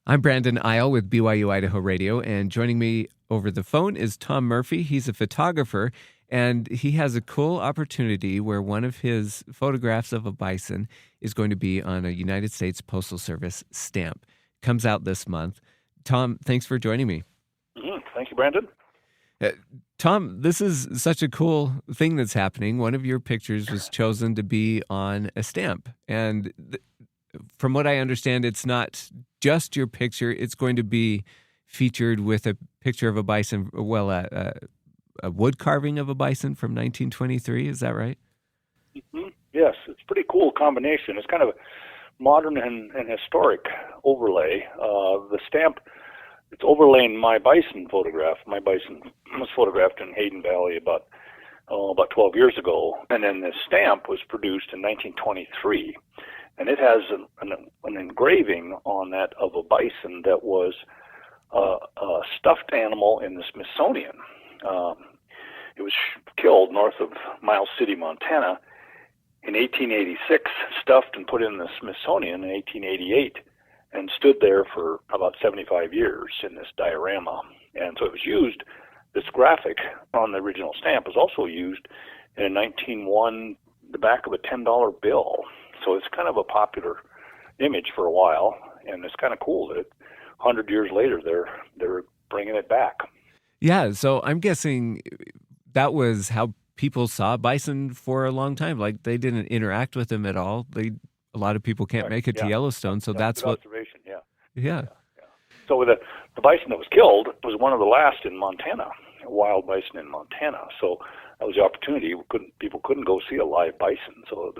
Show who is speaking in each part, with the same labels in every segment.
Speaker 1: I'm Brandon Isle with BYU-Idaho Radio, and joining me over the phone is Tom Murphy. He's a photographer, and he has a cool opportunity where one of his photographs of a bison is going to be on a United States Postal Service stamp. Comes out this month. Tom, thanks for joining me.
Speaker 2: Thank you, Brandon.
Speaker 1: Tom, this is such a cool thing that's happening. One of your pictures was chosen to be on a stamp, and from what I understand, it's not just your picture. It's going to be featured with a picture of a bison, a wood carving of a bison from 1923. Is that right?
Speaker 2: Mm-hmm. Yes, it's a pretty cool combination. It's kind of a modern and historic overlay. The stamp, it's overlaying my bison photograph. My bison was photographed in Hayden Valley about 12 years ago. And then the stamp was produced in 1923. And it has an engraving on that of a bison that was a stuffed animal in the Smithsonian. It was killed north of Miles City, Montana in 1886, stuffed and put in the Smithsonian in 1888, and stood there for about 75 years in this diorama. And so it was used, this graphic on the original stamp was also used in a 1901, the back of a $10 bill. So it's kind of a popular image for a while, and it's kind of cool that 100 years later they're bringing it back.
Speaker 1: Yeah, so I'm guessing that was how people saw bison for a long time. Like, they didn't interact with them at all. A lot of people can't make it to Yellowstone, so that's what.
Speaker 2: Observation, yeah.
Speaker 1: Yeah.
Speaker 2: So the bison that was killed was one of the last in Montana, a wild bison in Montana. So that was the opportunity. People couldn't go see a live bison, so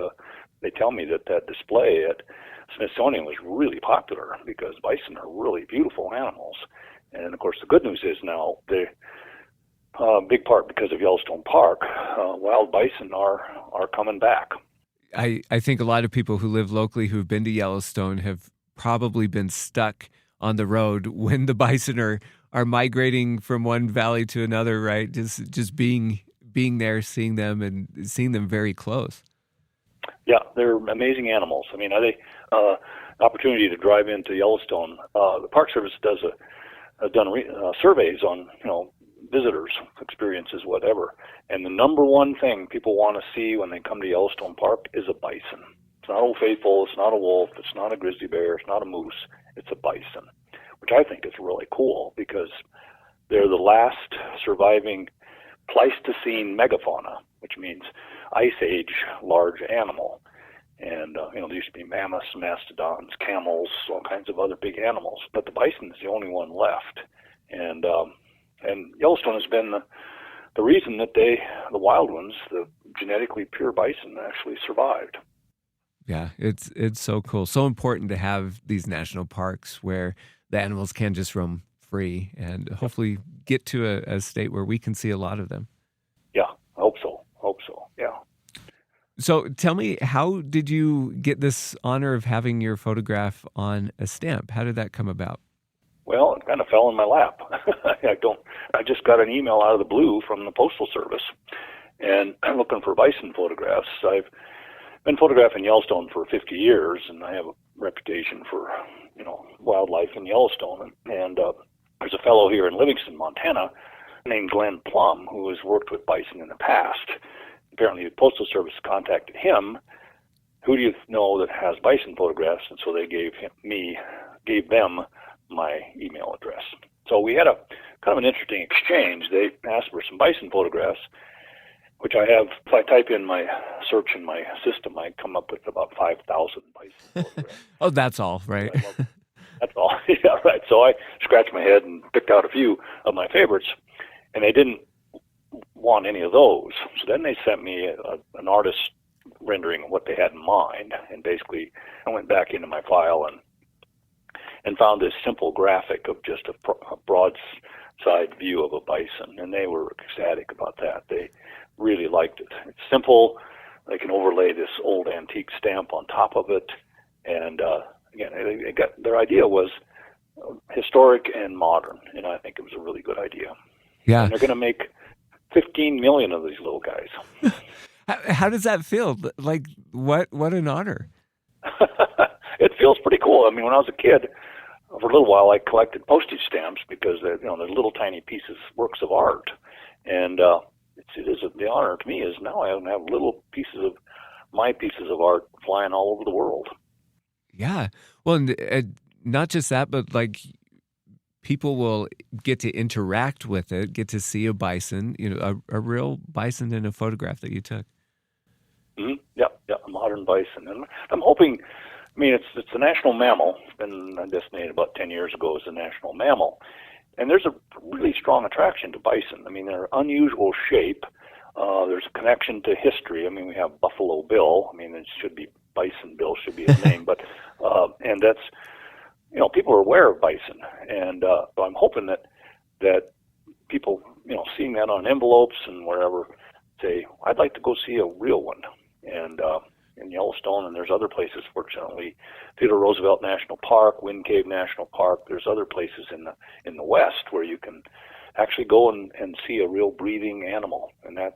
Speaker 2: they tell me that display at Smithsonian was really popular because bison are really beautiful animals. And of course, the good news is now they, big part because of Yellowstone Park, wild bison are coming back.
Speaker 1: I think a lot of people who live locally who've been to Yellowstone have probably been stuck on the road when the bison are migrating from one valley to another, right? Just being there, seeing them, and seeing them very close.
Speaker 2: Yeah, they're amazing animals. I mean, opportunity to drive into Yellowstone. The Park Service has done surveys on visitors' experiences, whatever. And the number one thing people want to see when they come to Yellowstone Park is a bison. It's not Old Faithful, it's not a wolf, it's not a grizzly bear, it's not a moose, it's a bison, which I think is really cool because they're the last surviving Pleistocene megafauna, which means Ice Age large animal. And, there used to be mammoths, mastodons, camels, all kinds of other big animals, but the bison is the only one left. And Yellowstone has been the reason that the wild ones, the genetically pure bison, actually survived.
Speaker 1: Yeah, it's so cool. So important to have these national parks where the animals can just roam free and hopefully get to a state where we can see a lot of them.
Speaker 2: Yeah, I hope so. Yeah.
Speaker 1: So tell me, how did you get this honor of having your photograph on a stamp? How did that come about?
Speaker 2: Well, it kind of fell in my lap. I just got an email out of the blue from the Postal Service, and I'm looking for bison photographs. I've been photographing Yellowstone for 50 years, and I have a reputation for, wildlife in Yellowstone. And there's a fellow here in Livingston, Montana, named Glenn Plum, who has worked with bison in the past. Apparently, the Postal Service contacted him. Who do you know that has bison photographs? And so they gave them my email address. So we had a kind of an interesting exchange. They asked for some bison photographs, which I have. If I type in my search in my system, I come up with about 5,000 bison photographs.
Speaker 1: Oh, that's all, right?
Speaker 2: That's all. Yeah, right. So I scratched my head and picked out a few of my favorites, and they didn't want any of those. So then they sent me an artist rendering of what they had in mind, and basically I went back into my file and found this simple graphic of just a broadside view of a bison, and they were ecstatic about that. They really liked it. It's simple. They can overlay this old antique stamp on top of it, and again, their idea was historic and modern, and I think it was a really good idea.
Speaker 1: Yeah.
Speaker 2: And they're going to make 15 million of these little guys.
Speaker 1: How does that feel? Like, what an honor.
Speaker 2: It feels pretty cool. I mean, when I was a kid, for a little while, I collected postage stamps because they're little tiny pieces, works of art, and the honor to me is now I have little my pieces of art flying all over the world.
Speaker 1: Yeah. Well, and not just that, but like people will get to interact with it, get to see a bison, a real bison in a photograph that you took.
Speaker 2: Mm-hmm. Yeah, a modern bison, and I'm hoping. I mean, it's a national mammal. It's been designated about 10 years ago as a national mammal, and there's a really strong attraction to bison. I mean, they're unusual shape. There's a connection to history. I mean, we have Buffalo Bill. I mean, it should be Bison Bill should be his name, but and that's people are aware of bison, and so I'm hoping that people seeing that on envelopes and wherever say I'd like to go see a real one, and in Yellowstone, and there's other places. Fortunately, Theodore Roosevelt National Park, Wind Cave National Park. There's other places in the West where you can actually go and see a real breathing animal, and I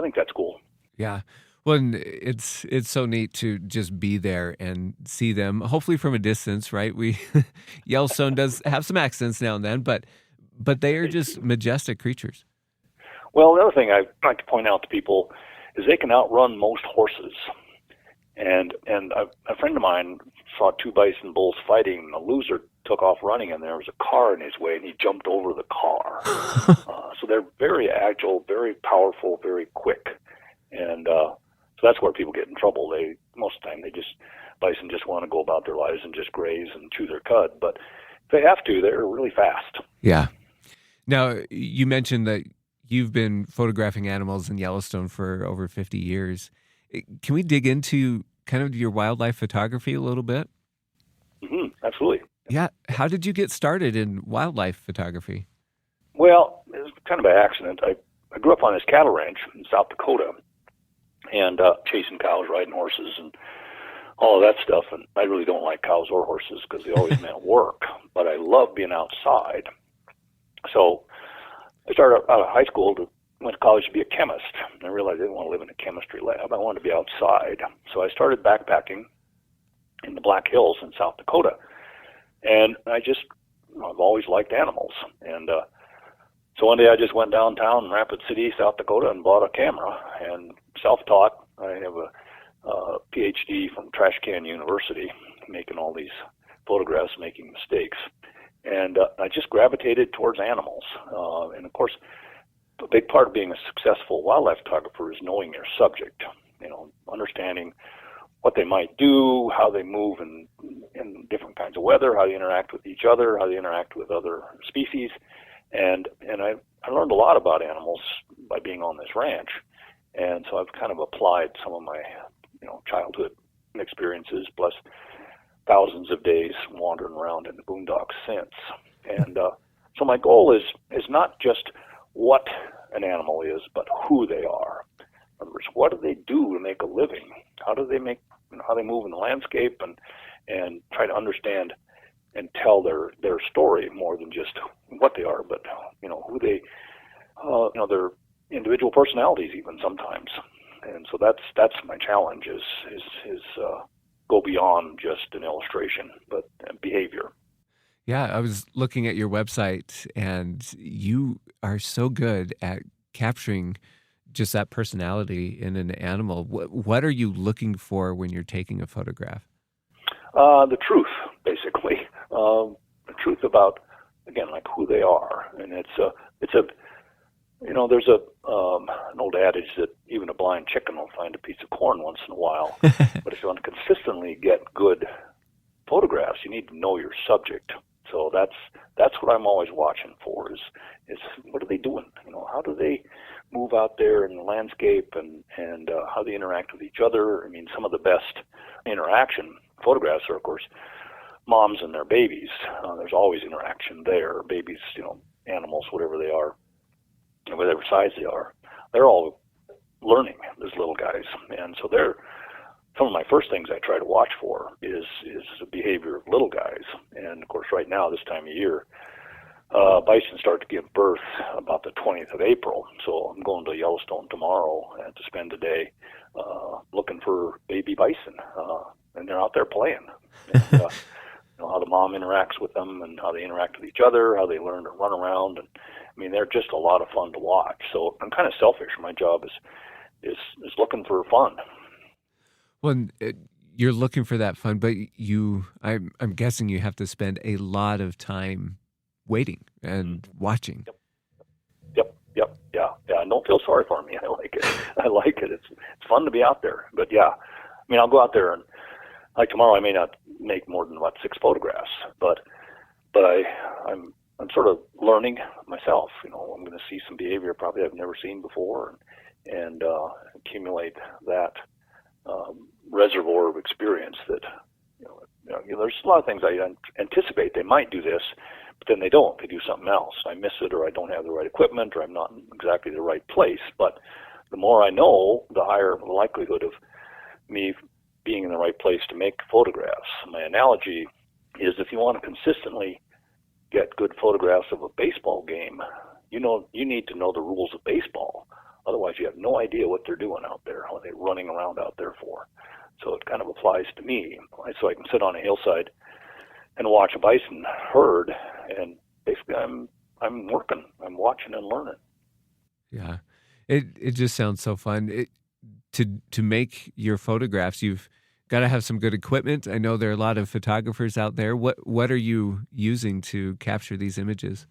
Speaker 2: think that's cool.
Speaker 1: Yeah. Well, and it's so neat to just be there and see them, hopefully from a distance, right? Yellowstone does have some accidents now and then, but they are just majestic creatures.
Speaker 2: Well, the other thing I'd like to point out to people is they can outrun most horses. And a friend of mine saw two bison bulls fighting, and the loser took off running, and there was a car in his way, and he jumped over the car. So they're very agile, very powerful, very quick. And so that's where people get in trouble. Most of the time, bison just want to go about their lives and just graze and chew their cud. But if they have to, they're really fast.
Speaker 1: Yeah. Now, you mentioned that you've been photographing animals in Yellowstone for over 50 years. Can we dig into kind of your wildlife photography a little bit?
Speaker 2: Mm-hmm, absolutely.
Speaker 1: Yeah. How did you get started in wildlife photography?
Speaker 2: Well, it was kind of an accident. I grew up on this cattle ranch in South Dakota, and chasing cows, riding horses, and all of that stuff. And I really don't like cows or horses because they always meant work, but I love being outside. So I started out of high school, went to college to be a chemist. And I realized I didn't want to live in a chemistry lab. I wanted to be outside. So I started backpacking in the Black Hills in South Dakota. And I've always liked animals. And so one day I just went downtown in Rapid City, South Dakota, and bought a camera, and self-taught. I have a PhD from Trash Can University, making all these photographs, making mistakes. And I just gravitated towards animals. And of course, a big part of being a successful wildlife photographer is knowing your subject, understanding what they might do, how they move in different kinds of weather, how they interact with each other, how they interact with other species. And I learned a lot about animals by being on this ranch. And so I've kind of applied some of my, childhood experiences, plus thousands of days wandering around in the boondocks since. And so my goal is not just what an animal is, but who they are. In other words, what do they do to make a living? How do they how they move in the landscape, and try to understand and tell their story more than just what they are, but who they, their individual personalities even sometimes. And so that's my challenge is go beyond just an illustration, but behavior.
Speaker 1: Yeah, I was looking at your website, and you are so good at capturing just that personality in an animal. What are you looking for when you're taking a photograph?
Speaker 2: The truth, basically. The truth about, again, like who they are. And there's an old adage that even a blind chicken will find a piece of corn once in a while. But if you want to consistently get good photographs, you need to know your subject. So that's what I'm always watching for is what are they doing? How do they move out there in the landscape, and how they interact with each other? I mean, some of the best interaction photographs are, of course, moms and their babies. There's always interaction there. Babies, animals, whatever they are, whatever size they are, they're all learning, these little guys. And so some of my first things I try to watch for is the behavior of little guys. And of course, right now, this time of year, bison start to give birth about the 20th of April. So I'm going to Yellowstone tomorrow to spend a day looking for baby bison. And they're out there playing. And, how the the mom interacts with them and how they interact with each other, how they learn to run around. And I mean, they're just a lot of fun to watch. So I'm kind of selfish. My job is looking for fun.
Speaker 1: Well, you're looking for that fun, but I'm guessing you have to spend a lot of time waiting and watching.
Speaker 2: Yeah. And don't feel sorry for me. I like it. I like it. It's fun to be out there. But yeah, I mean, I'll go out there and like tomorrow I may not make more than about 6 photographs, but I'm sort of learning myself. You know, I'm going to see some behavior probably I've never seen before, and accumulate that reservoir of experience that there's a lot of things I anticipate they might do this, but then they don't. They do something else. I miss it, or I don't have the right equipment, or I'm not in exactly the right place. But the more I know, the higher the likelihood of me being in the right place to make photographs. My analogy is if you want to consistently get good photographs of a baseball game, you need to know the rules of baseball. Otherwise, you have no idea what they're doing out there, what they're running around out there for. So it kind of applies to me. So I can sit on a hillside and watch a bison herd, and basically I'm working, I'm watching and learning.
Speaker 1: Yeah, it just sounds so fun. To make your photographs, you've got to have some good equipment. I know there are a lot of photographers out there. What are you using to capture these images?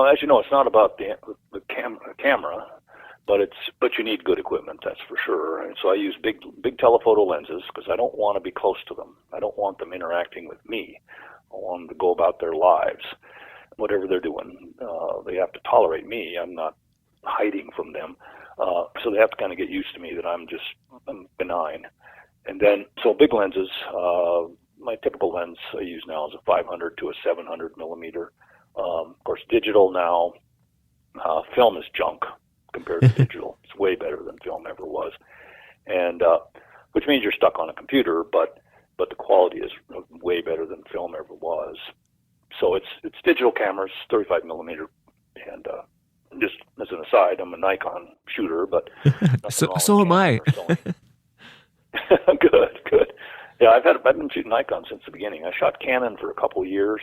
Speaker 2: As you know, it's not about the camera, but you need good equipment, that's for sure. And so I use big telephoto lenses because I don't want to be close to them. I don't want them interacting with me. I want them to go about their lives, whatever they're doing. They have to tolerate me. I'm not hiding from them. So they have to kind of get used to me that I'm benign. And then, so big lenses, my typical lens I use now is a 500 to a 700 millimeter. Of course, digital now, film is junk compared to digital. It's way better than film ever was. And, which means you're stuck on a computer, but the quality is way better than film ever was. So it's digital cameras, 35 millimeter, and, just as an aside, I'm a Nikon shooter, but
Speaker 1: so am I.
Speaker 2: Good. Yeah, I've been shooting Nikon since the beginning. I shot Canon for a couple of years.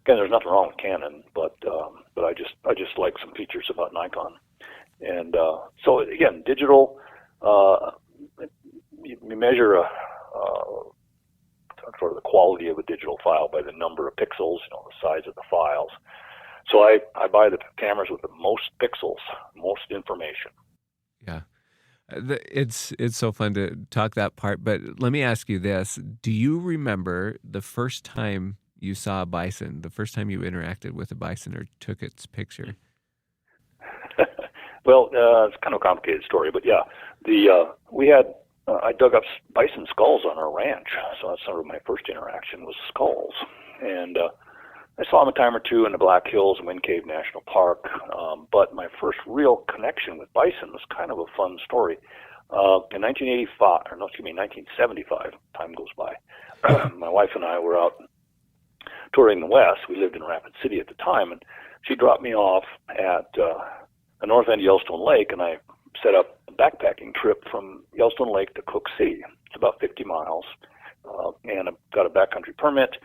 Speaker 2: Again, there's nothing wrong with Canon, but I just like some features about Nikon. And so again, digital, you measure sort of the quality of a digital file by the number of pixels, the size of the files. So I buy the cameras with the most pixels, most information.
Speaker 1: Yeah. It's so fun to talk that part, but let me ask you this. Do you remember the first time you saw a bison, the first time you interacted with a bison or took its picture?
Speaker 2: Well, it's kind of a complicated story, but yeah, I dug up bison skulls on our ranch, so that's sort of my first interaction was skulls. And I saw them a time or two in the Black Hills and Wind Cave National Park, but my first real connection with bison was kind of a fun story. In 1975, time goes by, my wife and I were out touring the West. We lived in Rapid City at the time, and she dropped me off at the north end of Yellowstone Lake, and I set up a backpacking trip from Yellowstone Lake to Cook City. It's about 50 miles, and I've got a backcountry permit.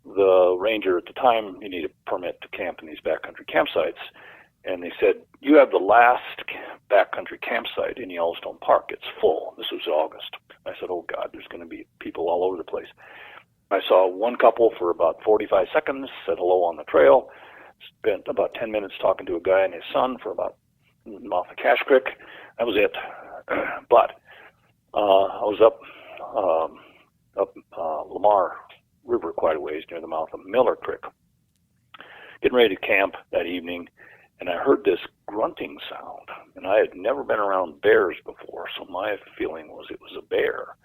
Speaker 2: The ranger at the time, you need a permit to camp in these backcountry campsites, and they said, you have the last backcountry campsite in Yellowstone Park. It's full. This was August. I said, oh God, there's going to be people all over the place. I saw one couple for about 45 seconds, said hello on the trail, spent about 10 minutes talking to a guy and his son for about off the Cache Creek. That was it. But I was up Lamar River quite a ways near the mouth of Miller Creek, getting ready to camp that evening, and I heard this grunting sound, and I had never been around bears before, so my feeling was it was a bear.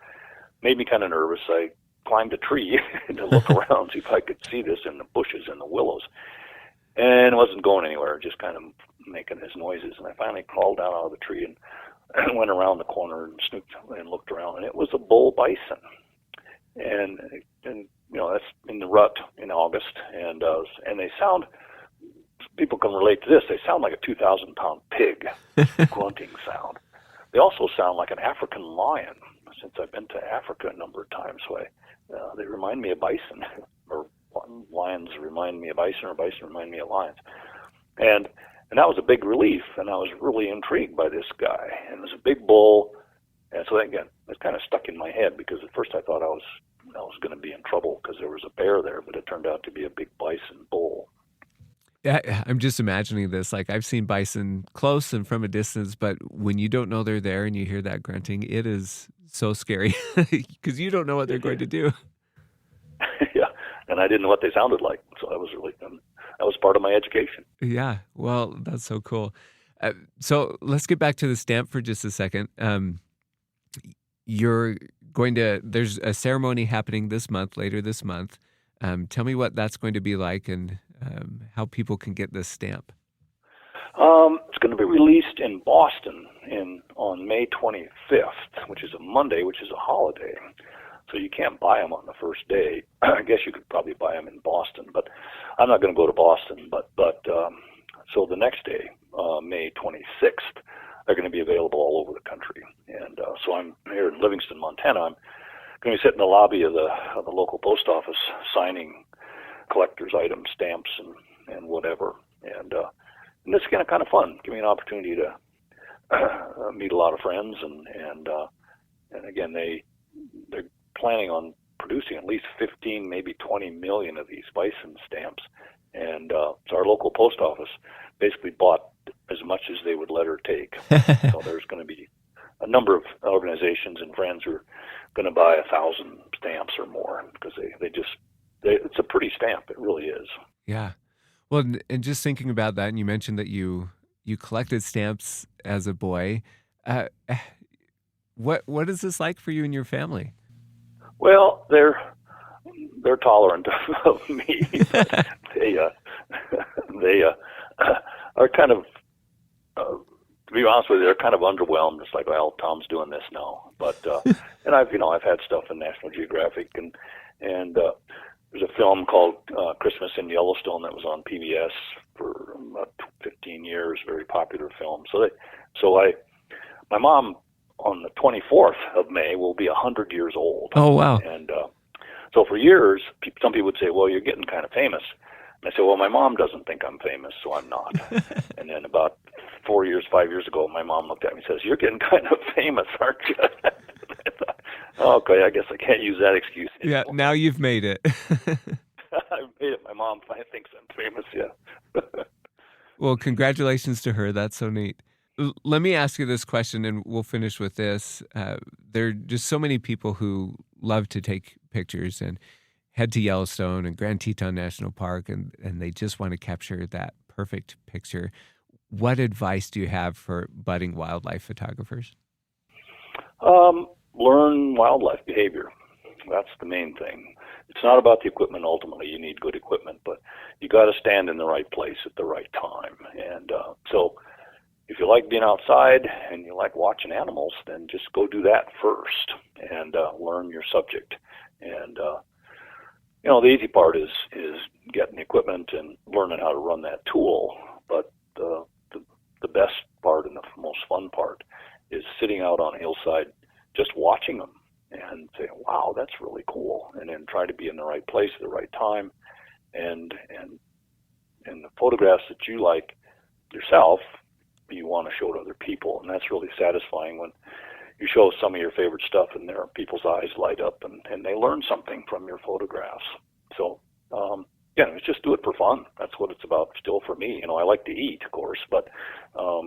Speaker 2: Made me kind of nervous. I climbed a tree to look around, see if I could see this in the bushes and the willows, and it wasn't going anywhere, just kind of making his noises. And I finally crawled down out of the tree and went around the corner and snooped and looked around, and it was a bull bison. And that's in the rut in August, and they sound, people can relate to this, they sound like a 2,000-pound pig, grunting sound. They also sound like an African lion, since I've been to Africa a number of times, so they remind me of bison, or lions remind me of bison, or bison remind me of lions. And that was a big relief, and I was really intrigued by this guy. And it was a big bull, and so again, it kind of stuck in my head, because at first I thought I was going to be in trouble because there was a bear there, but it turned out to be a big bison bull.
Speaker 1: Yeah, I'm just imagining this. Like, I've seen bison close and from a distance, but when you don't know they're there and you hear that grunting, it is so scary because you don't know what they're going to do.
Speaker 2: Yeah, and I didn't know what they sounded like, so that was really that was part of my education.
Speaker 1: Yeah, well, that's so cool. So let's get back to the stamp for just a second. There's a ceremony happening later this month. Tell me what that's going to be like, and how people can get this stamp.
Speaker 2: It's going to be released in Boston on May 25th, which is a Monday, which is a holiday. So you can't buy them on the first day. I guess you could probably buy them in Boston, but I'm not going to go to Boston. But so the next day, May 26th, they're going to be available all over the country. And so I'm here in Livingston, Montana. I'm going to be sitting in the lobby of the local post office signing collector's items, stamps, and whatever. And this is kind of fun. Give me an opportunity to meet a lot of friends, and again, they're planning on producing at least 15, maybe 20 million of these bison stamps. And so our local post office basically bought as much as they would let her take. So there's going to be a number of organizations and friends who are going to buy 1,000 stamps or more, because it's a pretty stamp. It really is.
Speaker 1: Yeah. Well, and just thinking about that, and you mentioned that you collected stamps as a boy. What is this like for you and your family?
Speaker 2: Well, they're tolerant of me. They are kind of, to be honest with you, they're kind of underwhelmed. It's like, well, Tom's doing this now. But and I've had stuff in National Geographic, and there's a film called Christmas in Yellowstone that was on PBS for about 15 years, very popular film. My mom on the 24th of May will be 100 years old.
Speaker 1: Oh, wow.
Speaker 2: And so for years, some people would say, well, you're getting kind of famous. And I said, well, my mom doesn't think I'm famous, so I'm not. And then about 5 years ago, my mom looked at me and says, you're getting kind of famous, aren't you? I thought, okay, I guess I can't use that excuse anymore.
Speaker 1: Yeah, now you've made it.
Speaker 2: I've made it. My mom thinks I'm famous, yeah.
Speaker 1: Well, congratulations to her. That's so neat. Let me ask you this question, and we'll finish with this. There are just so many people who love to take pictures and head to Yellowstone and Grand Teton National Park, and they just want to capture that perfect picture. What advice do you have for budding wildlife photographers?
Speaker 2: Learn wildlife behavior. That's the main thing. It's not about the equipment. Ultimately, you need good equipment, but you got to stand in the right place at the right time. And so if you like being outside and you like watching animals, then just go do that first and learn your subject. And the easy part is getting the equipment and learning how to run that tool. But the best part and the most fun part is sitting out on a hillside, just watching them and saying, wow, that's really cool. And then try to be in the right place at the right time. And the photographs that you like yourself, you want to show to other people. And that's really satisfying when you show some of your favorite stuff and there are people's eyes light up and they learn something from your photographs. So, it's just do it for fun. That's what it's about still for me. I like to eat, of course, but a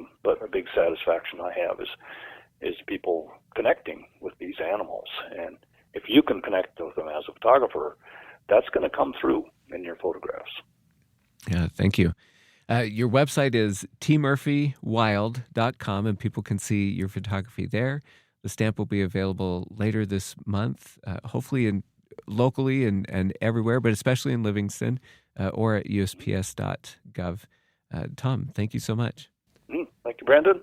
Speaker 2: big satisfaction I have is people connecting with these animals. And if you can connect with them as a photographer, that's going to come through in your photographs.
Speaker 1: Yeah, thank you. Your website is tmurphywild.com, and people can see your photography there. The stamp will be available later this month, hopefully locally and everywhere, but especially in Livingston or at usps.gov. Tom, thank you so much.
Speaker 2: Thank you, Brandon.